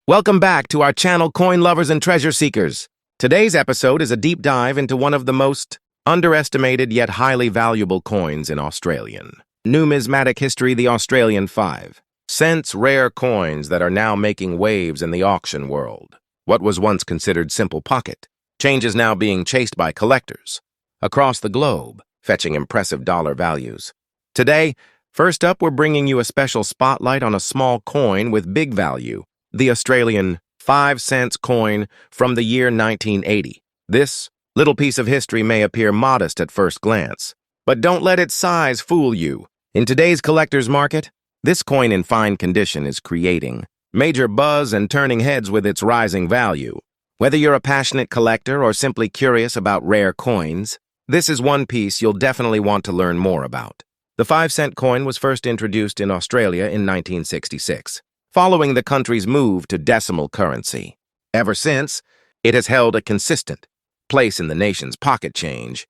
Welcome back to our channel, Coin Lovers and Treasure Seekers. Today's episode is a deep dive into one of the most underestimated yet highly valuable coins in Australian numismatic history, the Australian 5-cent rare coins that are now making waves in the auction world. What was once considered simple pocket change is now being chased by collectors across the globe, fetching impressive dollar values. Today, first up, we're bringing you a special spotlight on a small coin with big value, the Australian 5-cent coin from the year 1980. This little piece of history may appear modest at first glance, but don't let its size fool you. In today's collector's market, this coin in fine condition is creating major buzz and turning heads with its rising value. Whether you're a passionate collector or simply curious about rare coins, this is one piece you'll definitely want to learn more about. The 5-cent coin was first introduced in Australia in 1966. Following the country's move to decimal currency. Ever since, it has held a consistent place in the nation's pocket change.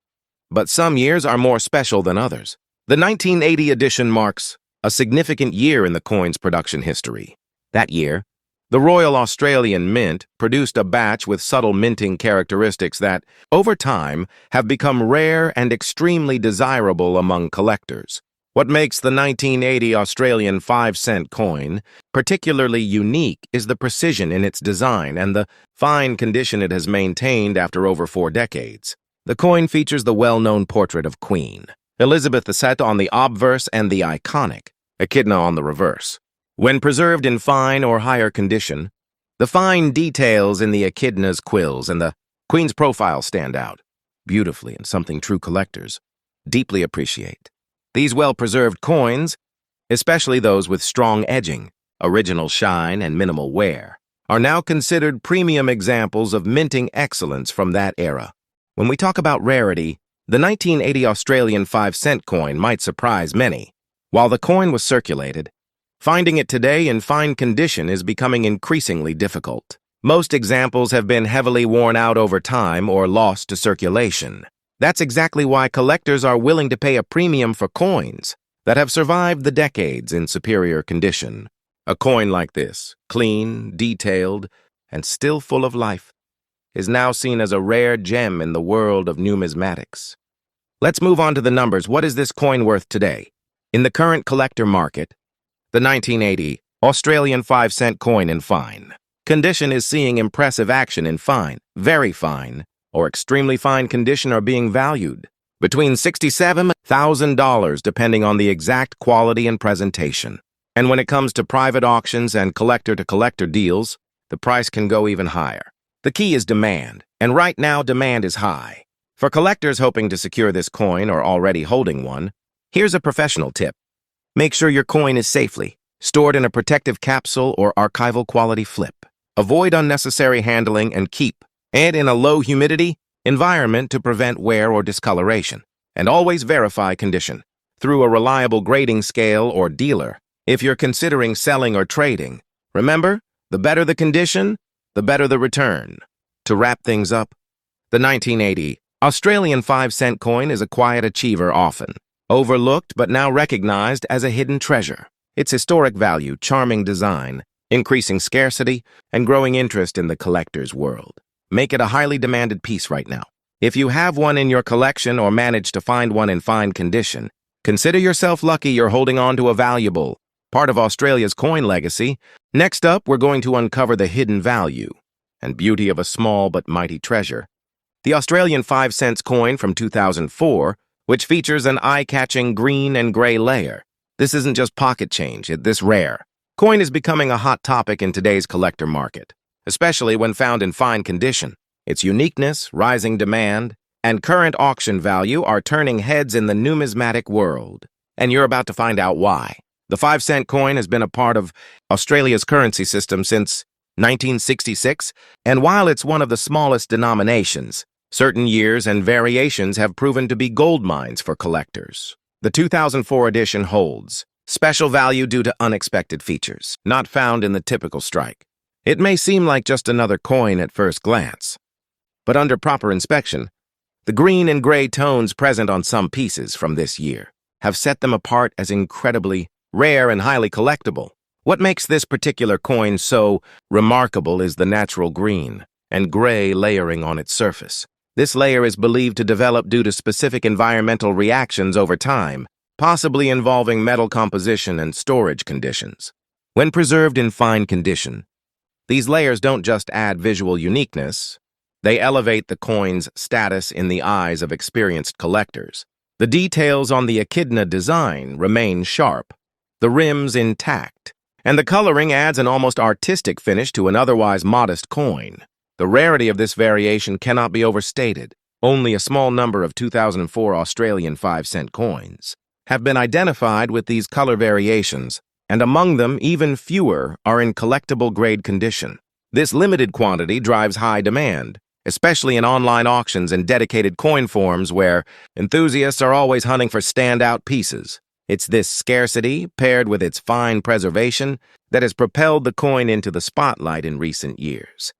But some years are more special than others. The 1980 edition marks a significant year in the coin's production history. That year, the Royal Australian Mint produced a batch with subtle minting characteristics that, over time, have become rare and extremely desirable among collectors. What makes the 1980 Australian 5-cent coin particularly unique is the precision in its design and the fine condition it has maintained after over 4 decades. The coin features the well-known portrait of Queen Elizabeth II on the obverse and the iconic echidna on the reverse. When preserved in fine or higher condition, the fine details in the echidna's quills and the Queen's profile stand out beautifully and something true collectors deeply appreciate. These well-preserved coins, especially those with strong edging, original shine, and minimal wear, are now considered premium examples of minting excellence from that era. When we talk about rarity, the 1980 Australian 5-cent coin might surprise many. While the coin was circulated, finding it today in fine condition is becoming increasingly difficult. Most examples have been heavily worn out over time or lost to circulation. That's exactly why collectors are willing to pay a premium for coins that have survived the decades in superior condition. A coin like this, clean, detailed, and still full of life, is now seen as a rare gem in the world of numismatics. Let's move on to the numbers. What is this coin worth today? In the current collector market, the 1980 Australian 5-cent coin in fine condition is seeing impressive action in fine, very fine, or extremely fine condition are being valued between $67,000 depending on the exact quality and presentation. And when it comes to private auctions and collector-to-collector deals, the price can go even higher. The key is demand, and right now demand is high. For collectors hoping to secure this coin or already holding one, here's a professional tip. Make sure your coin is safely stored in a protective capsule or archival quality flip. Avoid unnecessary handling and keep and in a low humidity environment to prevent wear or discoloration. And always verify condition through a reliable grading scale or dealer. If you're considering selling or trading, remember, the better the condition, the better the return. To wrap things up, the 1980 Australian 5-cent coin is a quiet achiever, often overlooked but now recognized as a hidden treasure. Its historic value, charming design, increasing scarcity, and growing interest in the collector's world make it a highly demanded piece right now. If you have one in your collection or manage to find one in fine condition, consider yourself lucky you're holding on to a valuable part of Australia's coin legacy. Next up, we're going to uncover the hidden value and beauty of a small but mighty treasure. The Australian 5-cent coin from 2004, which features an eye-catching green and gray layer. This isn't just pocket change, this rare coin is becoming a hot topic in today's collector market, especially when found in fine condition. Its uniqueness, rising demand, and current auction value are turning heads in the numismatic world. And you're about to find out why. The 5-cent coin has been a part of Australia's currency system since 1966, and while it's one of the smallest denominations, certain years and variations have proven to be gold mines for collectors. The 2004 edition holds special value due to unexpected features, not found in the typical strike. It may seem like just another coin at first glance, but under proper inspection, the green and gray tones present on some pieces from this year have set them apart as incredibly rare and highly collectible. What makes this particular coin so remarkable is the natural green and gray layering on its surface. This layer is believed to develop due to specific environmental reactions over time, possibly involving metal composition and storage conditions. When preserved in fine condition, these layers don't just add visual uniqueness, they elevate the coin's status in the eyes of experienced collectors. The details on the echidna design remain sharp, the rims intact, and the coloring adds an almost artistic finish to an otherwise modest coin. The rarity of this variation cannot be overstated. Only a small number of 2004 Australian 5-cent coins have been identified with these color variations, and among them, even fewer are in collectible-grade condition. This limited quantity drives high demand, especially in online auctions and dedicated coin forums where enthusiasts are always hunting for standout pieces. It's this scarcity, paired with its fine preservation, that has propelled the coin into the spotlight in recent years.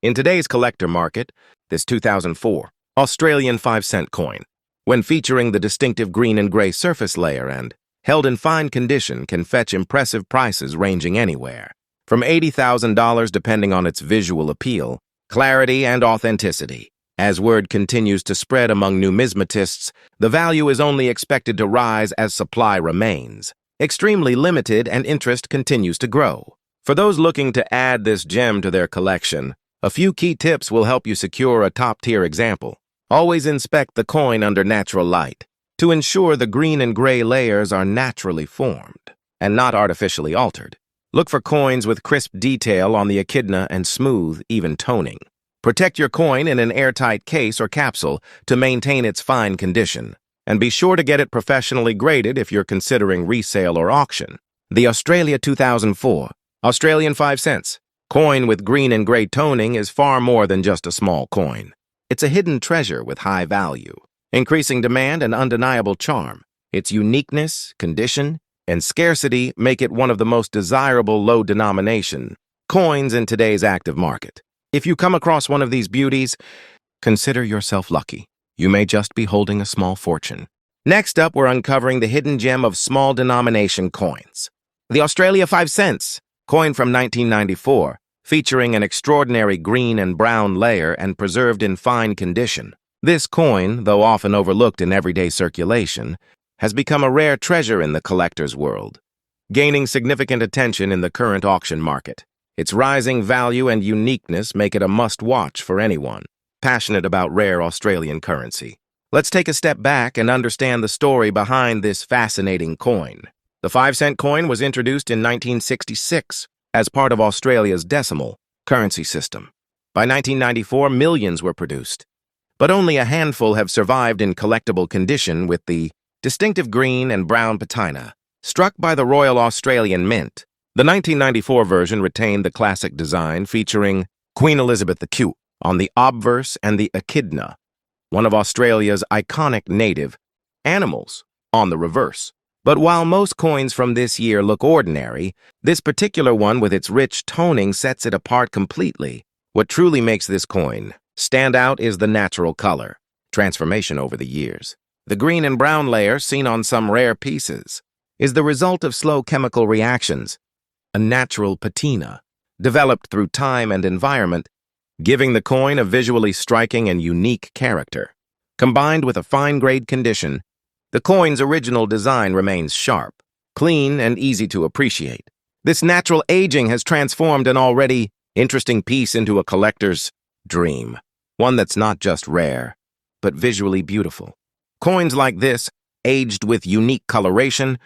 In today's collector market, this 2004 Australian 5-cent coin, when featuring the distinctive green and gray surface layer and held in fine condition, can fetch impressive prices ranging anywhere from $80,000 depending on its visual appeal, clarity, and authenticity. As word continues to spread among numismatists, the value is only expected to rise as supply remains extremely limited and interest continues to grow. For those looking to add this gem to their collection, a few key tips will help you secure a top-tier example. Always inspect the coin under natural light to ensure the green and gray layers are naturally formed and not artificially altered. Look for coins with crisp detail on the echidna and smooth, even toning. Protect your coin in an airtight case or capsule to maintain its fine condition, and be sure to get it professionally graded if you're considering resale or auction. The Australia 2004 Australian 5 cents coin with green and gray toning is far more than just a small coin. It's a hidden treasure with high value, increasing demand and undeniable charm. Its uniqueness, condition, and scarcity make it one of the most desirable low-denomination coins in today's active market. If you come across one of these beauties, consider yourself lucky. You may just be holding a small fortune. Next up, we're uncovering the hidden gem of small denomination coins. The Australia 5 cents coin from 1994, featuring an extraordinary green and brown layer and preserved in fine condition. This coin, though often overlooked in everyday circulation, has become a rare treasure in the collector's world, gaining significant attention in the current auction market. Its rising value and uniqueness make it a must-watch for anyone passionate about rare Australian currency. Let's take a step back and understand the story behind this fascinating coin. The 5-cent coin was introduced in 1966 as part of Australia's decimal currency system. By 1994, millions were produced, but only a handful have survived in collectible condition with the distinctive green and brown patina, struck by the Royal Australian Mint. The 1994 version retained the classic design featuring Queen Elizabeth II on the obverse and the echidna, one of Australia's iconic native animals, on the reverse. But while most coins from this year look ordinary, this particular one with its rich toning sets it apart completely. What truly makes this coin stand out is the natural color transformation over the years. The green and brown layer, seen on some rare pieces, is the result of slow chemical reactions, a natural patina, developed through time and environment, giving the coin a visually striking and unique character. Combined with a fine-grade condition, the coin's original design remains sharp, clean, and easy to appreciate. This natural aging has transformed an already interesting piece into a collector's dream, one that's not just rare, but visually beautiful. Coins like this, aged with unique coloration,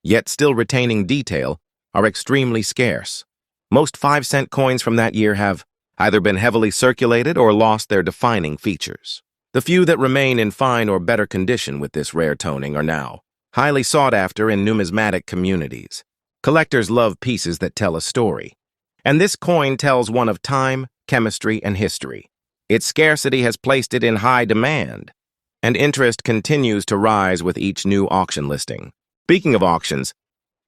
yet still retaining detail, are extremely scarce. Most 5-cent coins from that year have either been heavily circulated or lost their defining features. The few that remain in fine or better condition with this rare toning are now highly sought after in numismatic communities. Collectors love pieces that tell a story, and this coin tells one of time, chemistry, and history. Its scarcity has placed it in high demand, and interest continues to rise with each new auction listing. Speaking of auctions,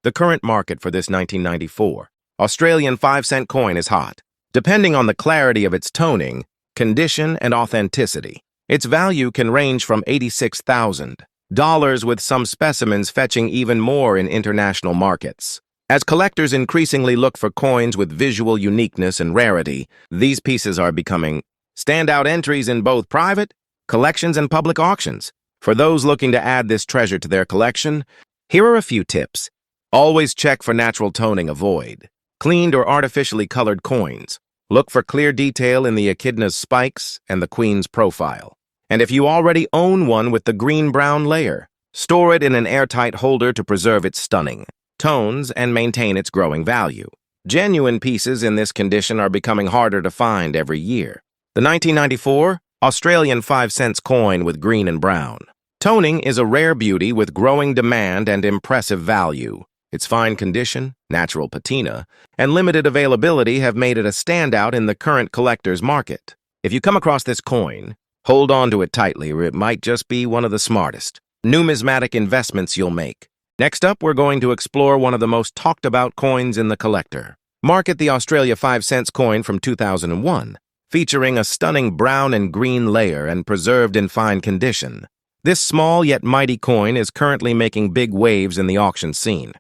the current market for this 1994 Australian 5-cent coin is hot. Depending on the clarity of its toning, condition, and authenticity, its value can range from $86,000, with some specimens fetching even more in international markets. As collectors increasingly look for coins with visual uniqueness and rarity, these pieces are becoming standout entries in both private collections and public auctions. For those looking to add this treasure to their collection, here are a few tips. Always check for natural toning. Avoid cleaned or artificially colored coins. Look for clear detail in the echidna's spikes and the queen's profile. And if you already own one with the green-brown layer, store it in an airtight holder to preserve its stunning tones and maintain its growing value. Genuine pieces in this condition are becoming harder to find every year. The 1994 Australian 5-cent coin with green and brown toning is a rare beauty with growing demand and impressive value. Its fine condition, natural patina, and limited availability have made it a standout in the current collector's market. If you come across this coin, hold on to it tightly, or it might just be one of the smartest numismatic investments you'll make. Next up, we're going to explore one of the most talked about coins in the collector. Market the Australia 5-cent coin from 2001, featuring a stunning brown and green layer and preserved in fine condition. This small yet mighty coin is currently making big waves in the auction scene,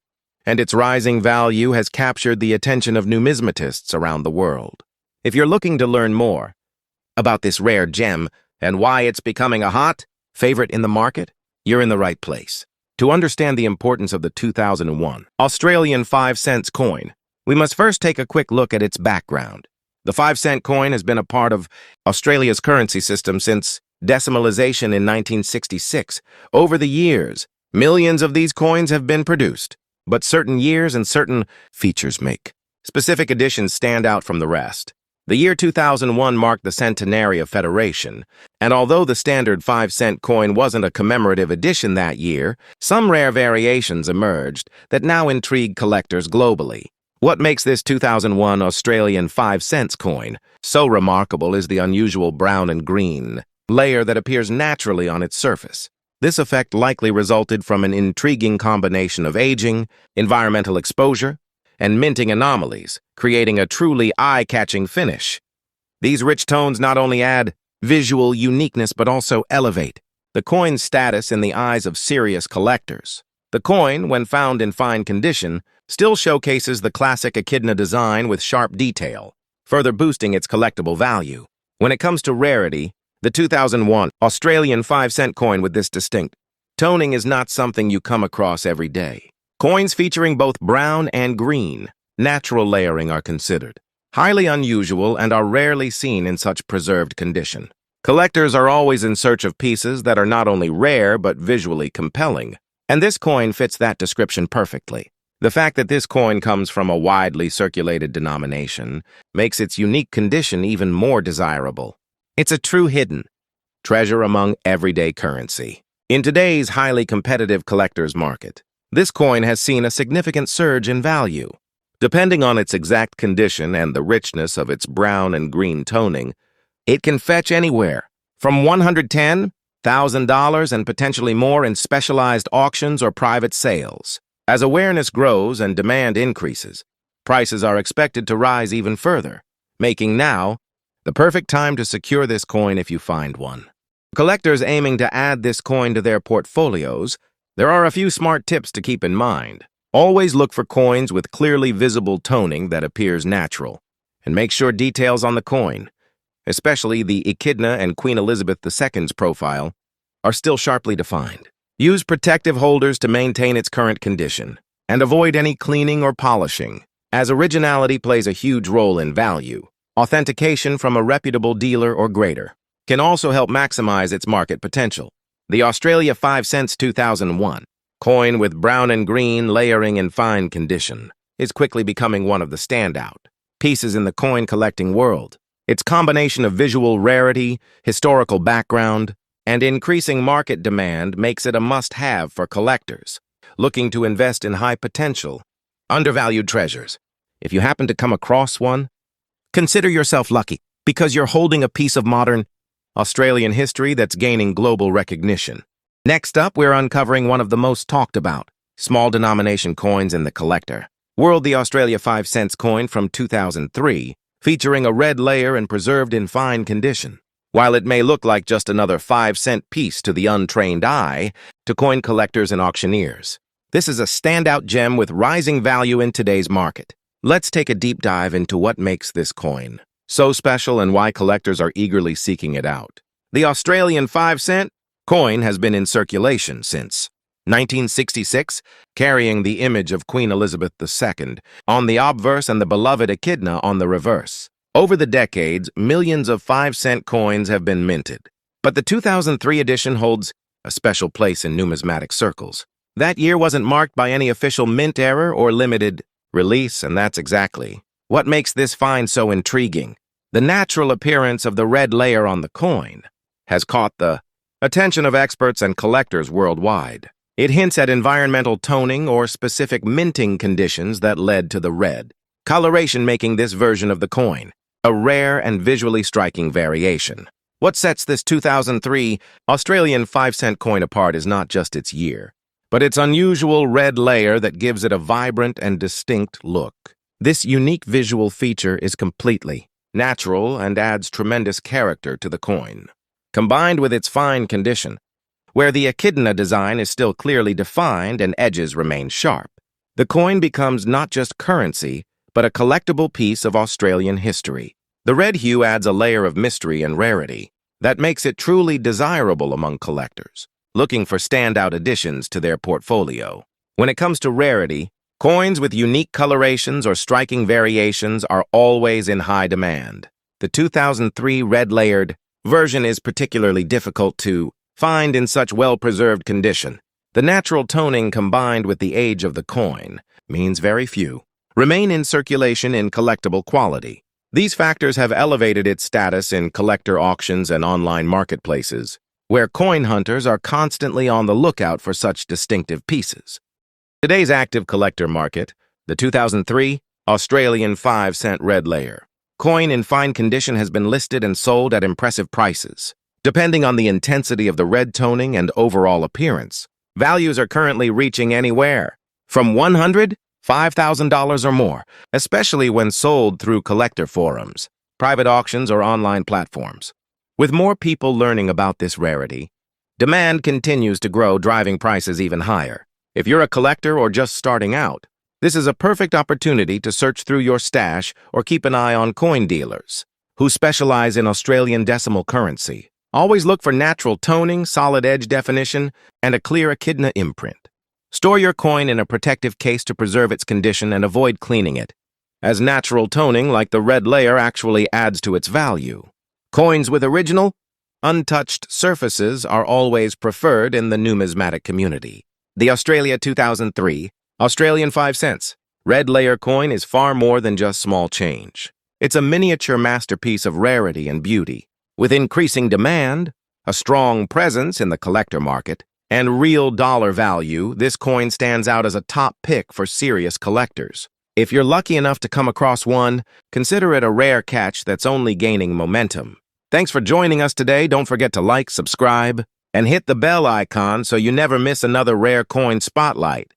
and its rising value has captured the attention of numismatists around the world. If you're looking to learn more about this rare gem and why it's becoming a hot favorite in the market, you're in the right place. To understand the importance of the 2001 Australian 5-cent coin, we must first take a quick look at its background. The 5-cent coin has been a part of Australia's currency system since decimalisation in 1966. Over the years, millions of these coins have been produced, but certain years and certain features make specific editions stand out from the rest. The year 2001 marked the centenary of Federation, and although the standard 5-cent coin wasn't a commemorative edition that year, some rare variations emerged that now intrigue collectors globally. What makes this 2001 Australian 5-cent coin so remarkable is the unusual brown and green layer that appears naturally on its surface. This effect likely resulted from an intriguing combination of aging, environmental exposure, and minting anomalies, creating a truly eye-catching finish. These rich tones not only add visual uniqueness but also elevate the coin's status in the eyes of serious collectors. The coin, when found in fine condition, still showcases the classic echidna design with sharp detail, further boosting its collectible value. When it comes to rarity, the 2001 Australian 5-cent coin with this distinct toning is not something you come across every day. Coins featuring both brown and green natural layering are considered highly unusual and are rarely seen in such preserved condition. Collectors are always in search of pieces that are not only rare but visually compelling, and this coin fits that description perfectly. The fact that this coin comes from a widely circulated denomination makes its unique condition even more desirable. It's a true hidden treasure among everyday currency. In today's highly competitive collector's market, this coin has seen a significant surge in value. Depending on its exact condition and the richness of its brown and green toning, it can fetch anywhere from $110,000 and potentially more in specialized auctions or private sales. As awareness grows and demand increases, prices are expected to rise even further, making now the perfect time to secure this coin if you find one. Collectors aiming to add this coin to their portfolios, there are a few smart tips to keep in mind. Always look for coins with clearly visible toning that appears natural, and make sure details on the coin, especially the Echidna and Queen Elizabeth II's profile, are still sharply defined. Use protective holders to maintain its current condition, and avoid any cleaning or polishing, as originality plays a huge role in value. Authentication from a reputable dealer or grader can also help maximize its market potential. The Australia 5-cent 2001 coin with brown and green layering in fine condition is quickly becoming one of the standout pieces in the coin collecting world. Its combination of visual rarity, historical background, and increasing market demand makes it a must-have for collectors looking to invest in high-potential, undervalued treasures. If you happen to come across one, consider yourself lucky because you're holding a piece of modern Australian history that's gaining global recognition. Next up, we're uncovering one of the most talked about small denomination coins in the collector world, the Australia 5-cent coin from 2003, featuring a red layer and preserved in fine condition. While it may look like just another 5-cent piece to the untrained eye, to coin collectors and auctioneers, This is a standout gem with rising value in today's market. Let's take a deep dive into what makes this coin so special and why collectors are eagerly seeking it out. The Australian 5-cent coin has been in circulation since 1966, carrying the image of Queen Elizabeth II on the obverse and the beloved echidna on the reverse. Over the decades, millions of 5-cent coins have been minted, but the 2003 edition holds a special place in numismatic circles. That year wasn't marked by any official mint error or limited release, and that's exactly what makes this find so intriguing. The natural appearance of the red layer on the coin has caught the attention of experts and collectors worldwide. It hints at environmental toning or specific minting conditions that led to the red coloration, making this version of the coin a rare and visually striking variation. What sets this 2003 Australian 5-cent coin apart is not just its year, but its unusual red layer that gives it a vibrant and distinct look. This unique visual feature is completely natural and adds tremendous character to the coin. Combined with its fine condition, where the echidna design is still clearly defined and edges remain sharp, the coin becomes not just currency, but a collectible piece of Australian history. The red hue adds a layer of mystery and rarity that makes it truly desirable among collectors looking for standout additions to their portfolio. When it comes to rarity, coins with unique colorations or striking variations are always in high demand. The 2003 red-layered version is particularly difficult to find in such well-preserved condition. The natural toning combined with the age of the coin means very few remain in circulation in collectible quality. These factors have elevated its status in collector auctions and online marketplaces, where coin hunters are constantly on the lookout for such distinctive pieces. Today's active collector market, the 2003 Australian 5-cent red layer coin in fine condition has been listed and sold at impressive prices. Depending on the intensity of the red toning and overall appearance, values are currently reaching anywhere from $100,000 to $5,000 or more, especially when sold through collector forums, private auctions, or online platforms. With more people learning about this rarity, demand continues to grow, driving prices even higher. If you're a collector or just starting out, this is a perfect opportunity to search through your stash or keep an eye on coin dealers who specialize in Australian decimal currency. Always look for natural toning, solid edge definition, and a clear echidna imprint. Store your coin in a protective case to preserve its condition and avoid cleaning it, as natural toning like the red layer actually adds to its value. Coins with original, untouched surfaces are always preferred in the numismatic community. The Australia 2003 Australian 5 cents red layer coin is far more than just small change. It's a miniature masterpiece of rarity and beauty. With increasing demand, a strong presence in the collector market, and real dollar value, this coin stands out as a top pick for serious collectors. If you're lucky enough to come across one, consider it a rare catch that's only gaining momentum. Thanks for joining us today. Don't forget to like, subscribe, and hit the bell icon so you never miss another rare coin spotlight.